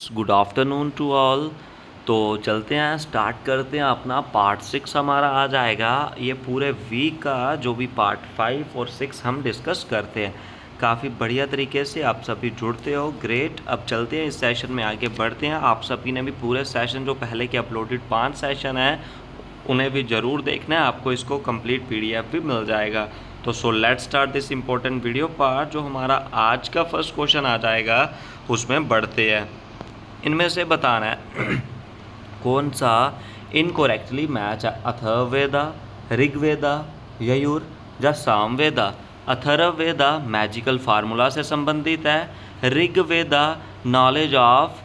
Good afternoon to all. तो चलते हैं, स्टार्ट करते हैं अपना पार्ट 6 हमारा आ जाएगा। ये पूरे वीक का जो भी पार्ट 5 और 6 हम डिस्कस करते हैं, काफ़ी बढ़िया तरीके से आप सभी जुड़ते हो। ग्रेट। अब चलते हैं इस सेशन में आगे बढ़ते हैं। आप सभी ने भी पूरे सेशन जो पहले के अपलोडेड 5 सेशन हैं उन्हें भी ज़रूर देखना है, आपको इसको कंप्लीट पीडीएफ भी मिल जाएगा। तो so let's start this important video part. जो हमारा आज का फर्स्ट क्वेश्चन आ जाएगा उसमें बढ़ते हैं। इनमें से बताना है कौन सा इनकोरेक्टली मैच है। अथर्ववेदा, ऋग्वेदा, यजुर या सामवेदा। अथर्ववेदा मैजिकल फार्मूला से संबंधित है, Rigveda knowledge of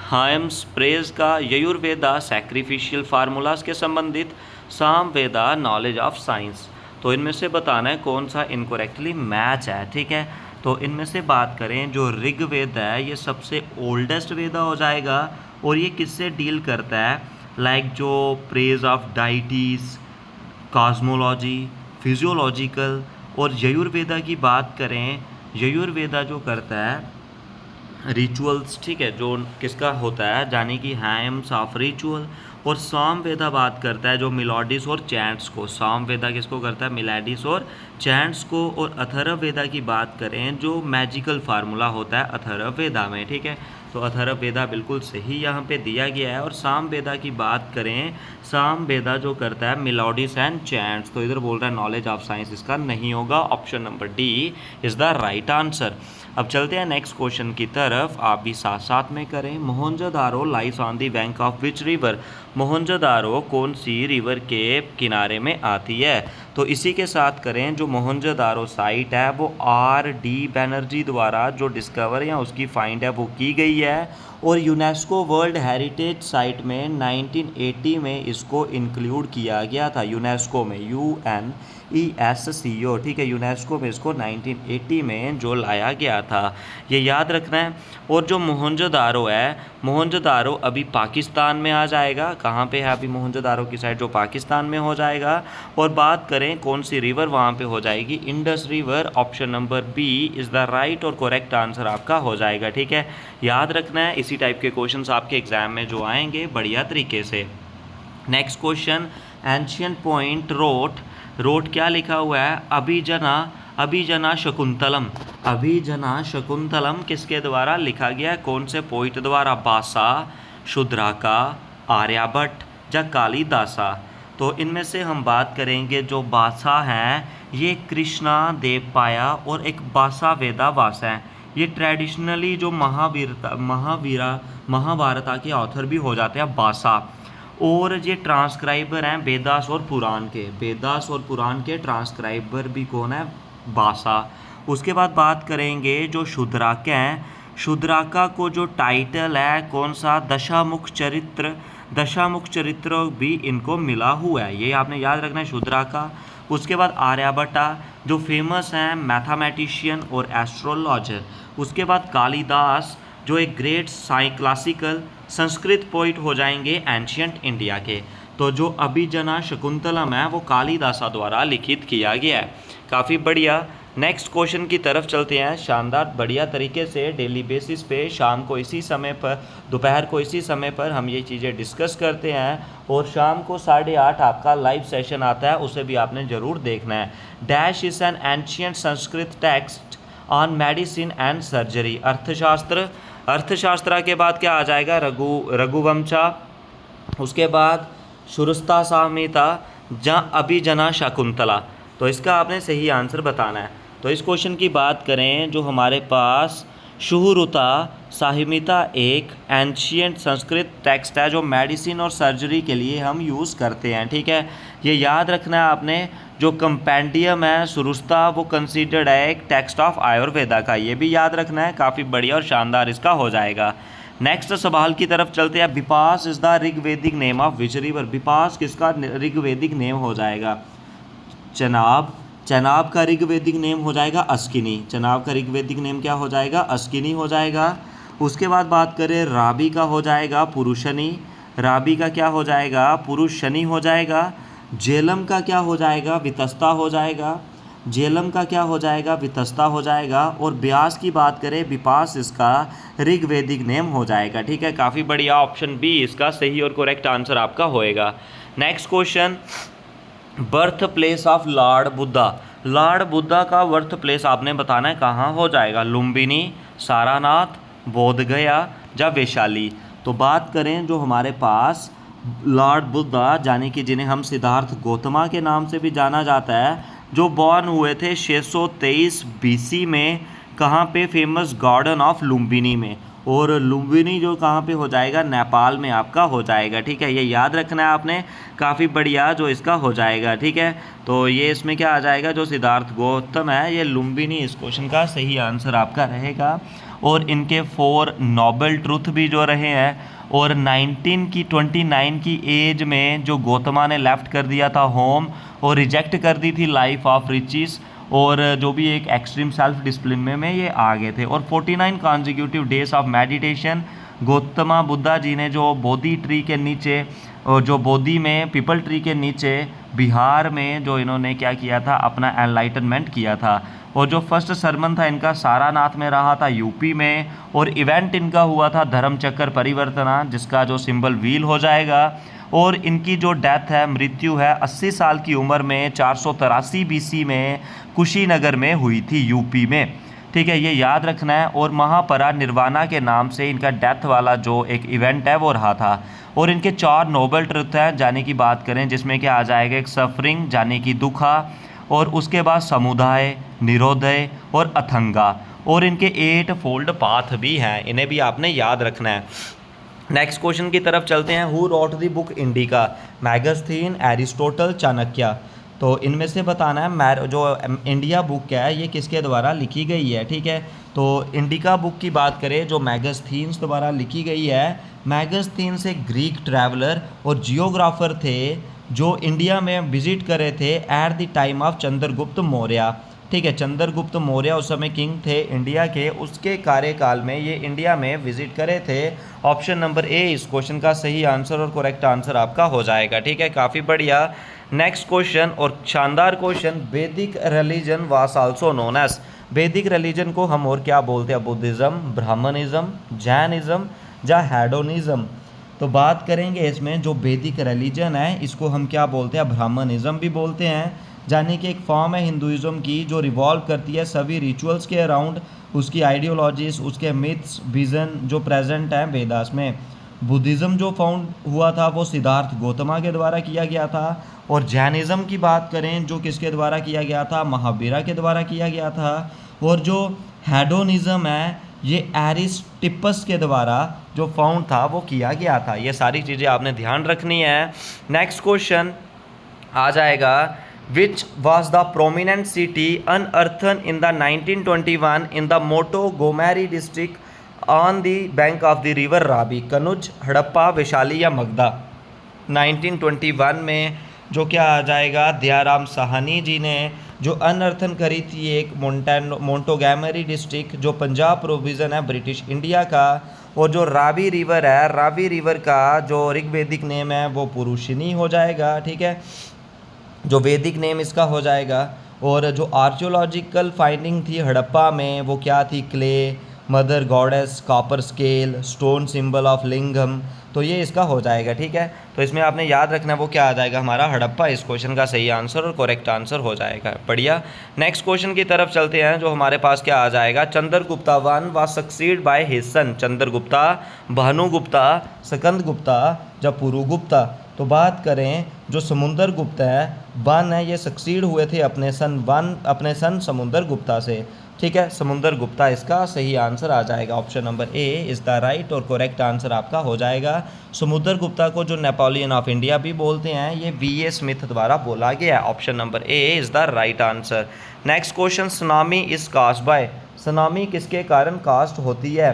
hymns praise का, यजुर्वेदा सैक्रिफिशियल फार्मूलाज के संबंधित, सामवेदा नॉलेज ऑफ साइंस। तो इनमें से बताना है कौन सा इनकोरेक्टली मैच है। ठीक है, तो इनमें से बात करें, जो ऋग्वेद है ये सबसे ओल्डेस्ट वेदा हो जाएगा और ये किससे डील करता है, लाइक जो praise of deities, cosmology, physiological. और यजुर्वेदा की बात करें, यजुर्वेदा जो करता है रिचुअल्स, ठीक है, जो किसका होता है, यानी कि हैम्स ऑफ रिचुअल। और सामवेदा बात करता है जो मिलोडिस और चैंट्स को, सामवेदा किसको करता है, मिलोडिस और चैंट्स को। और अथर्ववेदा की बात करें जो मैजिकल फार्मूला होता है अथर्ववेदा में। ठीक है, तो अथर्ववेदा बिल्कुल सही यहाँ पे दिया गया है। और सामवेदा की बात करें, सामवेदा जो करता है मिलोडिस एंड चैंट्स। तो इधर बोल रहा है नॉलेज ऑफ साइंस, इसका नहीं होगा, option number D is the right answer. अब चलते हैं नेक्स्ट क्वेश्चन की तरफ, आप भी साथ साथ में करें। Mohenjodaro lies on the bank of which river. Mohenjodaro कौन सी रिवर के किनारे में आती है। तो इसी के साथ करें, जो मोहनजोदारो साइट है वो R.D. बैनर्जी द्वारा जो डिस्कवर या उसकी फाइंड है वो की गई है। और यूनेस्को वर्ल्ड हेरिटेज साइट में 1980 में इसको इंक्लूड किया गया था, यूनेस्को में, UNESCO। ठीक है, यूनेस्को में इसको 1980 में जो लाया गया था, ये याद रखना है। और जो मोहनजोदारो है, मोहनजोदारो अभी पाकिस्तान में आ जाएगा। कहाँ पे है अभी मोहनजोदारो की साइड, जो पाकिस्तान में हो जाएगा। और बात करें कौन सी रिवर वहाँ पे हो जाएगी, Indus river. Option number B is the right और करेक्ट आंसर आपका हो जाएगा। ठीक है, याद रखना है, इसी टाइप के क्वेश्चंस आपके एग्जाम में जो आएंगे बढ़िया तरीके से। Next question, ancient point route, route क्या लिखा हुआ है, अभिजना, अभिजना शकुंतलम। अभिजना शकुंतलम किसके द्वारा लिखा गया है, कौन से पोइट द्वारा, बासा, शुद्राका, आर्यभट्ट या कालिदासा। तो इनमें से हम बात करेंगे, जो बासा हैं ये कृष्णा देव पाया और एक बासा वेदा वास है। ये ट्रेडिशनली जो महाभारत के ऑथर भी हो जाते हैं बासा। और ये ट्रांसक्राइबर हैं वेदास और पुराण के, वेदास और पुराण के ट्रांसक्राइबर भी कौन है, बासा। उसके बाद बात करेंगे जो शूद्राका हैं, शूद्राका को जो टाइटल है कौन सा, दशामुख चरित्र। दशामुख चरित्र भी इनको मिला हुआ है, ये आपने याद रखना है, शूद्राका। उसके बाद आर्यभट्टा जो फेमस हैं मैथमेटिशियन और एस्ट्रोलॉजर। उसके बाद कालिदास जो एक ग्रेट क्लासिकल संस्कृत पोइट हो जाएंगे एंशियंट इंडिया के। तो जो अभिजना शकुंतलम है वो कालिदासा द्वारा लिखित किया गया है। काफ़ी बढ़िया। नेक्स्ट क्वेश्चन की तरफ चलते हैं, शानदार बढ़िया तरीके से डेली बेसिस पे शाम को इसी समय पर, दोपहर को इसी समय पर हम ये चीज़ें डिस्कस करते हैं। और शाम को 8:30 आपका लाइव सेशन आता है, उसे भी आपने ज़रूर देखना है। Dash is an ancient Sanskrit text on medicine and surgery. अर्थशास्त्र, अर्थशास्त्र के बाद क्या आ जाएगा, रघुवंशा। उसके बाद शुरुस्ता संहिता या अभिजना शकुंतला। तो इसका आपने सही आंसर बताना है। तो इस क्वेश्चन की बात करें, जो हमारे पास शुहुरुता संहिता एक एंशियंट संस्कृत टेक्स्ट है जो मेडिसिन और सर्जरी के लिए हम यूज़ करते हैं। ठीक है, ये याद रखना है आपने। जो कंपेंडियम है सुरुस्ता वो कंसीडर्ड है एक टेक्स्ट ऑफ आयुर्वेदा का, ये भी याद रखना है। काफ़ी बढ़िया और शानदार इसका हो जाएगा। नेक्स्ट सवाल की तरफ चलते हैं। Bypass is the Rigvedic name of which river. Bypass किसका ऋग्वेदिक नेम हो जाएगा, चनाब। चनाब का ऋग्वेदिक नेम हो जाएगा अस्किनी। चनाब का ऋग्वेदिक नेम क्या हो जाएगा, अस्किनी हो जाएगा। उसके बाद बात करें राबी का हो जाएगा पुरुषनी। राबी का क्या हो जाएगा, पुरुषनी हो जाएगा। जेलम का क्या हो जाएगा, वितस्ता हो जाएगा। झेलम का क्या हो जाएगा, वितस्ता हो जाएगा। और ब्यास की बात करें, विपास इसका ऋग्वेदिक नेम हो जाएगा। ठीक है, काफ़ी बढ़िया, ऑप्शन बी इसका सही और करेक्ट आंसर आपका होएगा। Next question, birth place of Lord Buddha. Lord Buddha का बर्थ प्लेस आपने बताना है कहाँ हो जाएगा, लुम्बिनी, सारानाथ, बोधगया या वैशाली। तो बात करें जो हमारे पास लॉर्ड बुद्धा, यानी कि जिन्हें हम सिद्धार्थ गौतमा के नाम से भी जाना जाता है, जो बॉर्न हुए थे 623 बीसी में, कहाँ पे, फेमस गार्डन ऑफ लुम्बिनी में। और लुम्बिनी जो कहाँ पे हो जाएगा, नेपाल में आपका हो जाएगा। ठीक है, ये याद रखना है आपने, काफ़ी बढ़िया जो इसका हो जाएगा। ठीक है, तो ये इसमें क्या आ जाएगा, जो सिद्धार्थ गौतम है, ये लुम्बिनी इस क्वेश्चन का सही आंसर आपका रहेगा। और इनके 4 नोबेल ट्रुथ भी जो रहे हैं। और 29 की एज में जो गौतमा ने लेफ्ट कर दिया था होम और रिजेक्ट कर दी थी लाइफ ऑफ रिचेस, और जो भी एक एक्सट्रीम सेल्फ डिसिप्लिन में ये आ गए थे। और 49 consecutive days of meditation Gautama Buddha ji ने जो बोधि ट्री के नीचे, जो बोधि में पीपल ट्री के नीचे बिहार में जो इन्होंने क्या किया था, अपना एनलाइटनमेंट किया था। और जो फर्स्ट सरमन था इनका सारानाथ में रहा था, यूपी में। और इवेंट इनका हुआ था धर्मचक्र परिवर्तना, जिसका जो सिंबल व्हील हो जाएगा। और इनकी जो डेथ है, मृत्यु है, 80 साल की उम्र में 483 बीसी में कुशीनगर में हुई थी, यूपी में। ठीक है, ये याद रखना है। और महापरा निर्वाणा के नाम से इनका डेथ वाला जो एक इवेंट है वो रहा था। और इनके 4 नोबेल ट्रुथ हैं, जाने की बात करें, जिसमें क्या आ जाएगा, एक सफरिंग जाने की दुखा, और उसके बाद समुदाय, निरोधय और अथंगा। और इनके 8 फोल्ड पाथ भी हैं, इन्हें भी आपने याद रखना है। नेक्स्ट क्वेश्चन की तरफ चलते हैं। Who wrote the book Indica, Megasthenes, Aristotle, Chanakya. तो इनमें से बताना है जो इंडिया बुक है ये किसके द्वारा लिखी गई है। ठीक है, तो इंडिका बुक की बात करें, जो मैगस्थीन्स द्वारा लिखी गई है। मैगस्थीन्स एक ग्रीक ट्रैवलर और जियोग्राफर थे जो इंडिया में विजिट करे थे at the time of Chandragupta Maurya. ठीक है, चंद्रगुप्त मौर्य उस समय किंग थे इंडिया के, उसके कार्यकाल में ये इंडिया में विजिट करे थे। ऑप्शन नंबर ए इस क्वेश्चन का सही आंसर और करेक्ट आंसर आपका हो जाएगा। ठीक है, काफ़ी बढ़िया। नेक्स्ट क्वेश्चन और शानदार question, Vedic religion was also known as. Vedic religion को हम और क्या बोलते हैं, बुद्धिज़्म, ब्राह्मणिज्म, जैनिज्म या हेडोनिज्म। तो बात करेंगे इसमें जो वैदिक रिलीजन है इसको हम क्या बोलते हैं, ब्राह्मणिज्म भी बोलते हैं, यानी कि एक फॉर्म है हिंदुइज्म की जो रिवॉल्व करती है सभी रिचुअल्स के अराउंड, उसकी आइडियोलॉजीज, उसके मिथ्स, विजन जो प्रेजेंट है वेदास में। बुद्धिज़्म जो फाउंड हुआ था वो सिद्धार्थ गौतमा के द्वारा किया गया था। और जैनिज़्म की बात करें जो किसके द्वारा किया गया था, महावीरा के द्वारा किया गया था। और जो हेडोनिज्म है ये एरिस्टिपस के द्वारा जो फाउंड था वो किया गया था। ये सारी चीज़ें आपने ध्यान रखनी है। नेक्स्ट क्वेश्चन आ जाएगा, which was the prominent city unearthed in the 1921 in the Montgomery district on the bank of the river Ravi, Kanuj, Harappa, Vaishali या मगधा। 1921 में जो क्या आ जाएगा, दयाराम साहनी जी ने जो अनअर्थन करी थी एक मोंटोगैमरी डिस्ट्रिक्ट जो पंजाब प्रोविज़न है ब्रिटिश इंडिया का। और जो रावी रिवर है, रावी रिवर का जो ऋग्वेदिक नेम है वो पुरुषिनी हो जाएगा। ठीक है, जो वैदिक नेम इसका हो जाएगा। और जो आर्कियोलॉजिकल फाइंडिंग थी हड़प्पा में वो क्या थी, clay, mother goddess, copper scale, stone symbol of lingam. तो ये इसका हो जाएगा। ठीक है, तो इसमें आपने याद रखना वो क्या आ जाएगा, हमारा हड़प्पा इस क्वेश्चन का सही आंसर और करेक्ट आंसर हो जाएगा। बढ़िया, नेक्स्ट क्वेश्चन की तरफ चलते हैं। जो हमारे पास क्या आ जाएगा, Chandragupta one was succeeded by his son. Chandragupta, Bhanugupta, Skandagupta या पुरुगुप्ता। तो बात करें जो समुंदर गुप्त है वन है, ये सक्सीड हुए थे अपने सन समुंदर गुप्ता से। ठीक है, समुंदर गुप्ता इसका सही आंसर आ जाएगा। Option number A is the right और करेक्ट आंसर आपका हो जाएगा। समुंदर गुप्ता को जो नेपोलियन ऑफ इंडिया भी बोलते हैं, ये वी.ए. स्मिथ द्वारा बोला गया। Option number A is the right answer. Next question, tsunami is caused bye. Tsunami किसके कारण कास्ट होती है,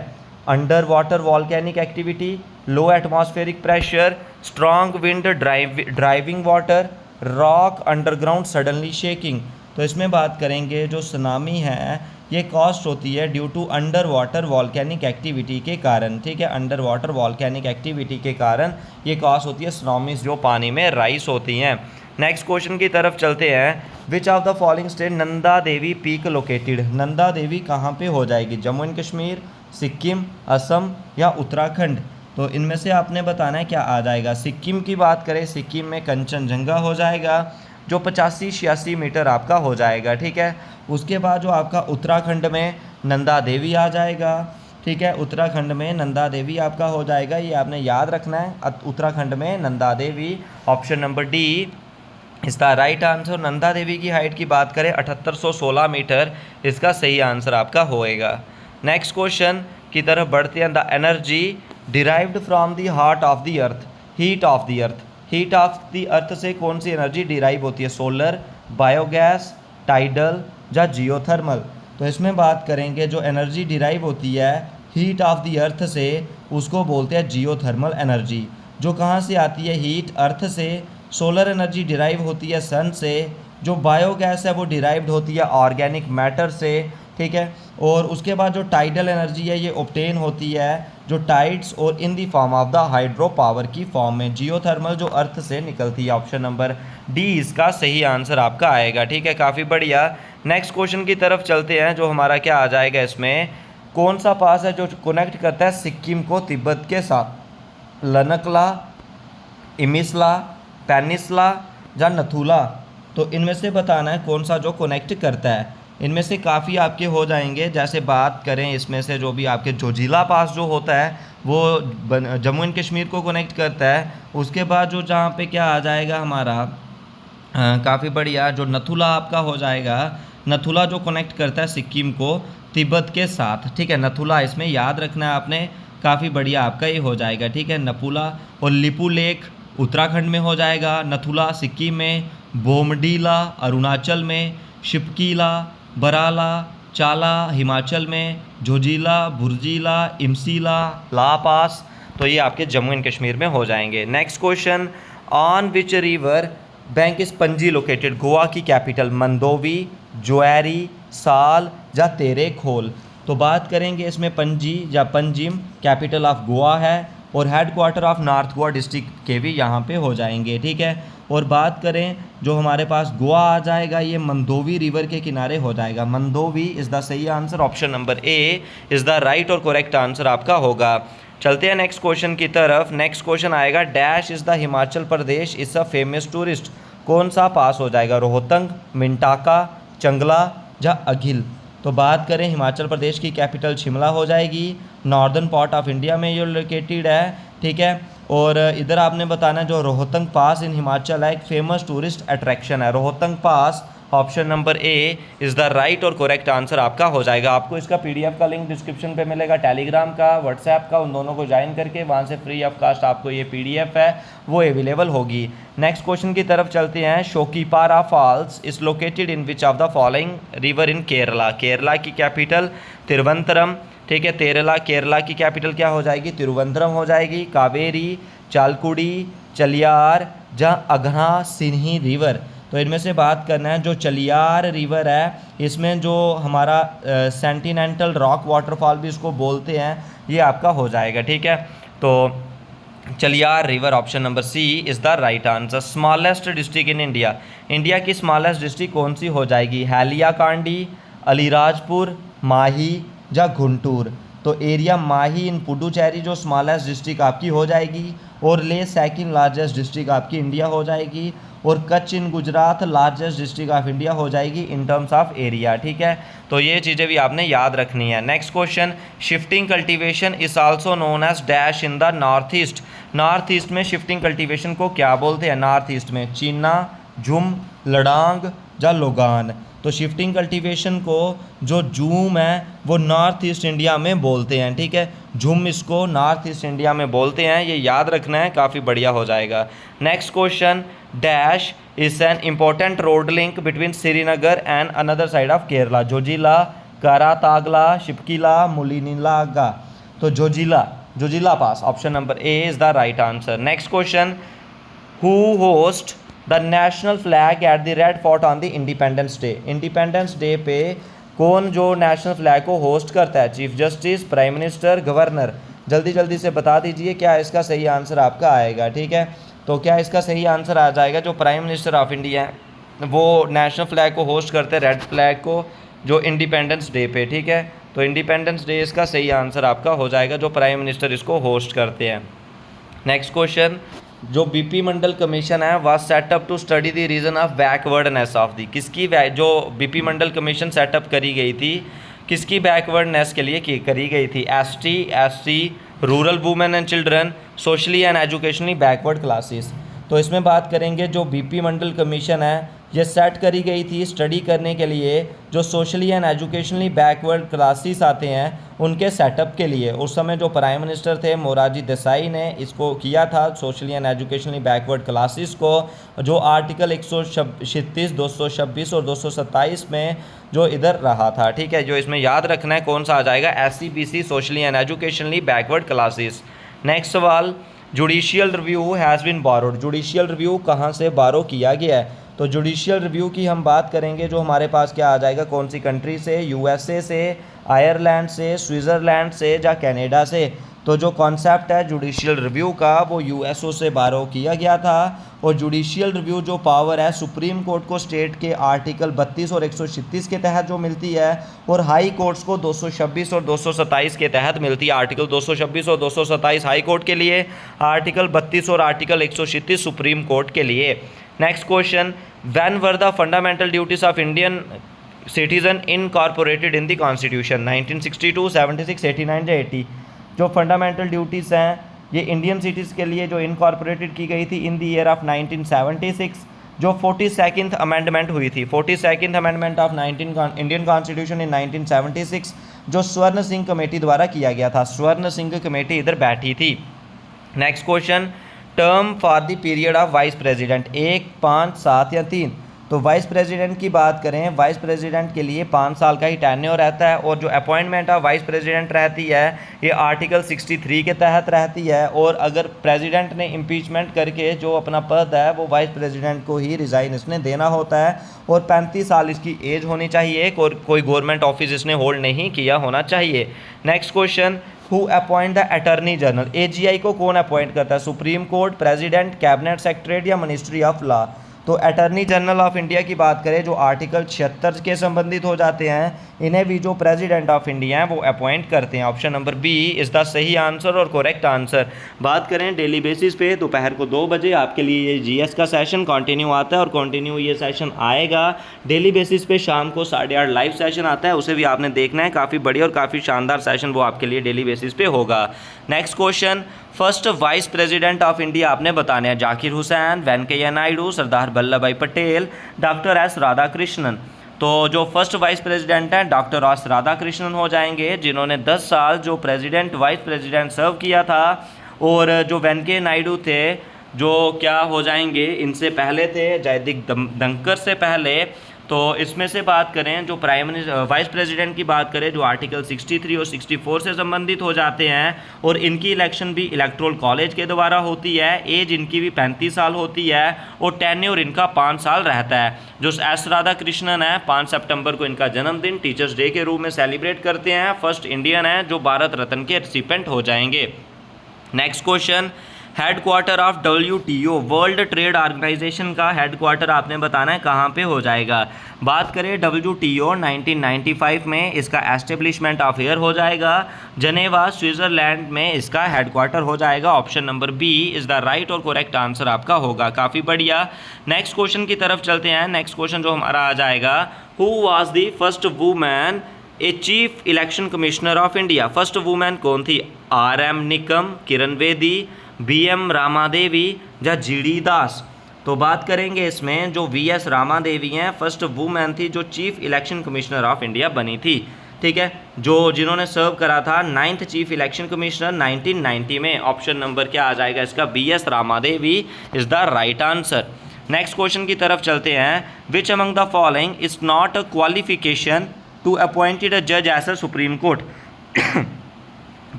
अंडर वाटर वॉल्केनिक एक्टिविटी, लो atmospheric pressure, strong wind driving water, rock underground suddenly shaking. तो इसमें बात करेंगे जो सुनामी है ये कॉस्ट होती है due to under water volcanic activity के कारण, ठीक है, अंडर वाटर वॉल्केनिक एक्टिविटी के कारण ये कॉस्ट होती है सुनामीज जो पानी में राइज होती हैं। नेक्स्ट क्वेश्चन की तरफ चलते हैं। Which of the following state Nanda Devi peak located, Nanda Devi कहाँ पे हो जाएगी, जम्मू एंड कश्मीर, सिक्किम, असम या उत्तराखंड। तो इनमें से आपने बताना है क्या आ जाएगा। सिक्किम की बात करें, सिक्किम में कंचनजंगा हो जाएगा जो 85-86 मीटर आपका हो जाएगा, ठीक है। उसके बाद जो आपका उत्तराखंड में नंदा देवी आ जाएगा, ठीक है, उत्तराखंड में नंदा देवी आपका हो जाएगा, ये आपने याद रखना है, उत्तराखंड में Nanda Devi. Option number D is the right answer. Nanda Devi की हाइट की बात करें 7816 मीटर, इसका सही आंसर आपका होएगा। नेक्स्ट क्वेश्चन की तरफ बढ़ते हैं। The energy derived from the heart of the earth, heat of the earth, heat of the earth से कौन सी एनर्जी डिराइव होती है, सोलर, बायोगैस, टाइडल या जियोथर्मल। तो इसमें बात करेंगे जो एनर्जी डिराइव होती है हीट ऑफ द अर्थ से, उसको बोलते हैं जियोथर्मल एनर्जी। जो कहाँ से आती है, हीट अर्थ से। सोलर एनर्जी डिराइव होती है सन से। जो बायोगैस है वो डिराइव्ड होती है ऑर्गेनिक मैटर से, ठीक है। और उसके बाद जो टाइडल एनर्जी है ये ऑब्टेन होती है जो टाइड्स और in the form of the hydro power की फॉर्म में। जियोथर्मल जो अर्थ से निकलती है। ऑप्शन नंबर डी इसका सही आंसर आपका आएगा, ठीक है, काफ़ी बढ़िया। नेक्स्ट क्वेश्चन की तरफ चलते हैं। जो हमारा क्या आ जाएगा इसमें, कौन सा पास है जो कनेक्ट करता है सिक्किम को तिब्बत के साथ, लनकला, इमिसला, पेनिसला या नथुला। तो इनमें से बताना है कौन सा जो कनेक्ट करता है। इनमें से काफ़ी आपके हो जाएंगे। जैसे बात करें इसमें से जो भी आपके जोजिला पास जो होता है वो जम्मू एंड कश्मीर को कनेक्ट करता है। उसके बाद जो जहाँ पे क्या आ जाएगा हमारा काफ़ी बढ़िया जो नथुला आपका हो जाएगा, नथुला जो कनेक्ट करता है सिक्किम को तिब्बत के साथ, ठीक है, नथुला इसमें याद रखना है आपने, काफ़ी बढ़िया आपका ये हो जाएगा, ठीक है, नपुला। और लिपू लेक उत्तराखंड में हो जाएगा, नथुला सिक्किम में, बोमडीला अरुणाचल में, शिपकीला, बराला, चाला हिमाचल में, जोजिला, बुर्जीला, इमसीला, ला पास, तो ये आपके जम्मू एंड कश्मीर में हो जाएंगे। Next question, on which river bank is Panaji located, Goa की कैपिटल मंदोवी, जोएरी, साल या तेरेखोल। तो बात करेंगे इसमें पणजी या पंजिम कैपिटल ऑफ गोवा है और head quarter of north Goa district के भी यहाँ पे हो जाएंगे, ठीक है। और बात करें जो हमारे पास गोवा आ जाएगा ये मंदोवी रिवर के किनारे हो जाएगा, मंदोवी इज़ द सही answer. Option number A is the right और करेक्ट आंसर आपका होगा। चलते हैं नेक्स्ट क्वेश्चन की तरफ। नेक्स्ट क्वेश्चन आएगा, dash is the Himachal Pradesh is a famous tourist, कौन सा पास हो जाएगा, रोहतंग, मिंटाका, चंगला या अघिल। तो बात करें हिमाचल प्रदेश की कैपिटल शिमला हो जाएगी, नॉर्दर्न पार्ट ऑफ इंडिया में ये लोकेटेड है, ठीक है। और इधर आपने बताना जो रोहतंग पास इन हिमाचल है एक फेमस टूरिस्ट अट्रैक्शन है, Rohtang pass. Option number A is the right और करेक्ट आंसर आपका हो जाएगा। आपको इसका पीडीएफ का लिंक डिस्क्रिप्शन पे मिलेगा, टेलीग्राम का, व्हाट्सएप का, उन दोनों को ज्वाइन करके वहाँ से फ्री ऑफ कास्ट आपको ये पीडीएफ है वो अवेलेबल होगी। नेक्स्ट क्वेश्चन की तरफ चलते हैं। Soochipara falls is located in which of the following river in Kerala, Kerala की कैपिटल तिरुवनंतपुरम, ठीक है, केरला की कैपिटल क्या हो जाएगी, तिरुवनंतपुरम हो जाएगी। कावेरी, चालकुड़ी, चलियार या अघना सिन्ही रिवर। तो इनमें से बात करना है जो चलियार रिवर है इसमें जो हमारा सेंटिनेंटल रॉक वाटरफॉल भी इसको बोलते हैं ये आपका हो जाएगा, ठीक है। तो Chaliyar river option number C is the right answer. Smallest district in India, India की स्मॉलेस्ट डिस्ट्रिक्ट कौन सी हो जाएगी, हैलियाकांडी, अलीराजपुर, माही या गुंटूर। तो एरिया माही इन पुडुचेरी जो स्मॉलेस्ट डिस्ट्रिक्ट आपकी हो जाएगी और ले सेकंड लार्जेस्ट डिस्ट्रिक्ट आपकी इंडिया हो जाएगी और Kutch in Gujarat largest district of India हो जाएगी इन टर्म्स ऑफ एरिया, ठीक है। तो ये चीज़ें भी आपने याद रखनी है। Next question, shifting cultivation is also known as dash in the north east, north east में शिफ्टिंग कल्टीवेशन को क्या बोलते हैं, नॉर्थ ईस्ट में चीना, झुम, लडांग या लोगान। तो शिफ्टिंग कल्टीवेशन को जो झूम है वो नॉर्थ ईस्ट इंडिया में बोलते हैं, ठीक है, झूम इसको नॉर्थ ईस्ट इंडिया में बोलते हैं, ये याद रखना है, काफ़ी बढ़िया हो जाएगा। Next question, dash is an important road link between Srinagar and another side of Kerala, Zojila, करातागला, शिपकीला, मुलिनीलागा। तो Zojila pass, option number A is the right answer. Next question, who host the national flag at the red fort on the Independence Day, Independence Day पे कौन जो national flag को host करता है? Chief justice, prime minister, governor. जल्दी जल्दी से बता दीजिए क्या इसका सही आंसर आपका आएगा। ठीक है, तो क्या इसका सही आंसर आ जाएगा जो प्राइम मिनिस्टर ऑफ इंडिया है वो नेशनल फ्लैग को होस्ट करते हैं, रेड फ्लैग को, जो इंडिपेंडेंस डे पे। ठीक है, तो इंडिपेंडेंस डे इसका सही आंसर आपका हो जाएगा, जो प्राइम मिनिस्टर इसको होस्ट करते हैं। नेक्स्ट क्वेश्चन, जो बीपी मंडल कमीशन है was set up to study the reason of backwardness of the, किसकी जो बीपी मंडल कमीशन सेटअप करी गई थी किसकी बैकवर्डनेस के लिए करी गई थी? ST, SC, rural women and children, socially and educationally backward classes. तो इसमें बात करेंगे जो बीपी मंडल कमीशन है ये सेट करी गई थी स्टडी करने के लिए जो socially and educationally backward classes आते हैं उनके सेटअप के लिए। उस समय जो प्राइम मिनिस्टर थे मोरारजी देसाई ने इसको किया था, socially and educationally backward classes को, जो आर्टिकल 136, 226 और 227 में जो इधर रहा था। ठीक है, जो इसमें याद रखना है कौन सा आ जाएगा? SCBC, socially and educationally backward classes. Next सवाल, judicial review has been borrowed, judicial review कहाँ से बारो किया गया है? तो जुडिशियल रिव्यू की हम बात करेंगे जो हमारे पास क्या आ जाएगा, कौन सी कंट्री से? USA से, आयरलैंड से, स्विट्ज़रलैंड से या कनाडा से। तो जो कॉन्सेप्ट है जुडिशियल रिव्यू का वो USO से बारो किया गया था। और जुडिशियल रिव्यू जो पावर है सुप्रीम कोर्ट को स्टेट के आर्टिकल 32 और 136 के तहत जो मिलती है और हाई कोर्ट्स को 226 और 227 के तहत मिलती है। आर्टिकल 226 और 227 हाई कोर्ट के लिए, आर्टिकल 32 और आर्टिकल 136 सुप्रीम कोर्ट के लिए। Next question, when were the fundamental duties of Indian citizen incorporated in the constitution? 1962, 76, 89 या 80? जो फंडामेंटल ड्यूटीज़ हैं ये इंडियन सिटीज़ के लिए जो इनकॉर्पोरेटेड की गई थी इन द ईयर ऑफ 1976, जो 42nd अमेंडमेंट हुई थी, 42nd amendment of Indian constitution in 1976, जो स्वर्ण सिंह कमेटी द्वारा किया गया था। स्वर्ण सिंह कमेटी इधर बैठी थी। Next question, term for the period of vice president, 1, 5, 7 या 3? तो वाइस प्रेसिडेंट की बात करें, वाइस प्रेसिडेंट के लिए 5 साल का ही टेन्योर रहता है और जो अपॉइंटमेंट ऑफ वाइस प्रेसिडेंट रहती है ये आर्टिकल 63 के तहत रहती है। और अगर प्रेसिडेंट ने इम्पीचमेंट करके जो अपना पद है वो वाइस प्रेसिडेंट को ही रिज़ाइन इसने देना होता है और 35 साल इसकी एज होनी चाहिए और कोई गवर्नमेंट ऑफिस इसने होल्ड नहीं किया होना चाहिए। Next question, who appoint the attorney general, AGI को कौन अपॉइंट करता है? Supreme court, president, cabinet secretary या मिनिस्ट्री ऑफ लॉ? तो अटॉर्नी जनरल ऑफ इंडिया की बात करें जो आर्टिकल 76 के संबंधित हो जाते हैं इन्हें भी जो प्रेसिडेंट ऑफ इंडिया हैं वो अपॉइंट करते हैं। Option number B is the सही आंसर और करेक्ट आंसर। बात करें डेली बेसिस पे दोपहर को 2 बजे आपके लिए ये GS का सेशन कंटिन्यू आता है और कंटिन्यू ये सेशन आएगा डेली बेसिस पे। शाम को 8:30 लाइव सेशन आता है, उसे भी आपने देखना है, काफ़ी बढ़िया और काफ़ी शानदार सेशन वो आपके लिए डेली बेसिस पे होगा। Next question, first vice president of India आपने बताने हैं जाकिर हुसैन, वेंकैया नायडू, सरदार वल्लभ भाई पटेल, डॉक्टर एस राधाकृष्णन। तो जो फर्स्ट वाइस प्रेसिडेंट हैं डॉक्टर एस राधाकृष्णन हो जाएंगे जिन्होंने 10 साल जो प्रेसिडेंट वाइस प्रेसिडेंट सर्व किया था। और जो वेंकैया नायडू थे जो क्या हो जाएंगे, इनसे पहले थे जयदीप धनखड़ से पहले। तो इसमें से बात करें जो प्राइम मिनिस्टर वाइस प्रेसिडेंट की बात करें जो आर्टिकल 63 और 64 से संबंधित हो जाते हैं और इनकी इलेक्शन भी इलेक्टोरल कॉलेज के द्वारा होती है। एज इनकी भी 35 साल होती है और टेन्योर इनका 5 साल रहता है। जो एस राधाकृष्णन है 5 सितंबर को इनका जन्मदिन टीचर्स डे के रूप में सेलिब्रेट करते हैं। फर्स्ट इंडियन है जो भारत रत्न के रिसिपेंट हो जाएंगे। Next question, headquarter of WTO world trade organisation का हेडक्वार्टर आपने बताना है कहाँ पे हो जाएगा। बात करें WTO 1995 में इसका एस्टेब्लिशमेंट ऑफ ईयर हो जाएगा। जनेवा स्विट्ज़रलैंड में इसका हेडक्वार्टर हो जाएगा। Option number B is the right और करेक्ट आंसर आपका होगा। काफ़ी बढ़िया। नेक्स्ट क्वेश्चन की तरफ चलते हैं। नेक्स्ट क्वेश्चन जो हमारा आ जाएगा, who was the first women a chief election commissioner of India? First women कौन थी? RM निकम, किरण बेदी, BM रामादेवी या GD दास? तो बात करेंगे इसमें जो VS रामादेवी हैं फर्स्ट वुमेन थी जो chief election commissioner of India बनी थी। ठीक है, जो जिन्होंने सर्व करा था 9th चीफ इलेक्शन कमिश्नर 1990 में। ऑप्शन नंबर क्या आ जाएगा इसका? BS Ramadevi is the right answer. Next question की तरफ चलते हैं। Which among the following is not a qualification to appointed a जज एज अ सुप्रीम कोर्ट?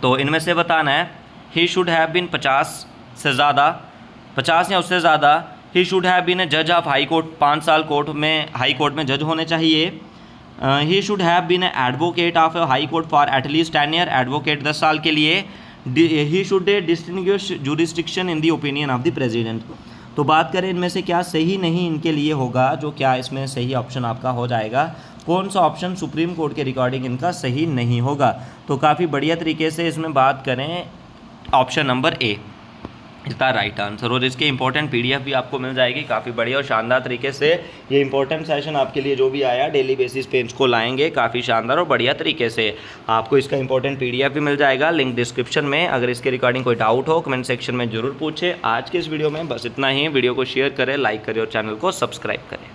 तो इनमें से बताना है, ही शुड हैव बीन 50 से ज़्यादा, 50 या उससे ज़्यादा। He should have been a जज ऑफ हाई कोर्ट, 5 साल कोर्ट में हाई कोर्ट में जज होने चाहिए। He should have been advocate of a high court for at least 10 year, advocate 10 साल के लिए। He should distinguish jurisdiction in the opinion of the president. तो बात करें इनमें से क्या सही नहीं इनके लिए होगा, जो क्या इसमें सही ऑप्शन आपका हो जाएगा, कौन सा ऑप्शन सुप्रीम कोर्ट के रिकॉर्डिंग इनका सही नहीं होगा। तो काफ़ी बढ़िया तरीके से इसमें बात करें ऑप्शन नंबर ए इसका राइट आंसर। और इसके इंपॉर्टेंट पीडीएफ भी आपको मिल जाएगी काफ़ी बढ़िया और शानदार तरीके से। ये इंपॉर्टेंट सेशन आपके लिए जो भी आया डेली बेसिस पे इसको लाएंगे काफ़ी शानदार और बढ़िया तरीके से। आपको इसका इंपॉर्टेंट पीडीएफ भी मिल जाएगा, लिंक डिस्क्रिप्शन में। अगर इसके रिगार्डिंग कोई डाउट हो कमेंट सेक्शन में ज़रूर पूछे। आज के इस वीडियो में बस इतना ही। वीडियो को शेयर करें, लाइक करें और चैनल को सब्सक्राइब करें।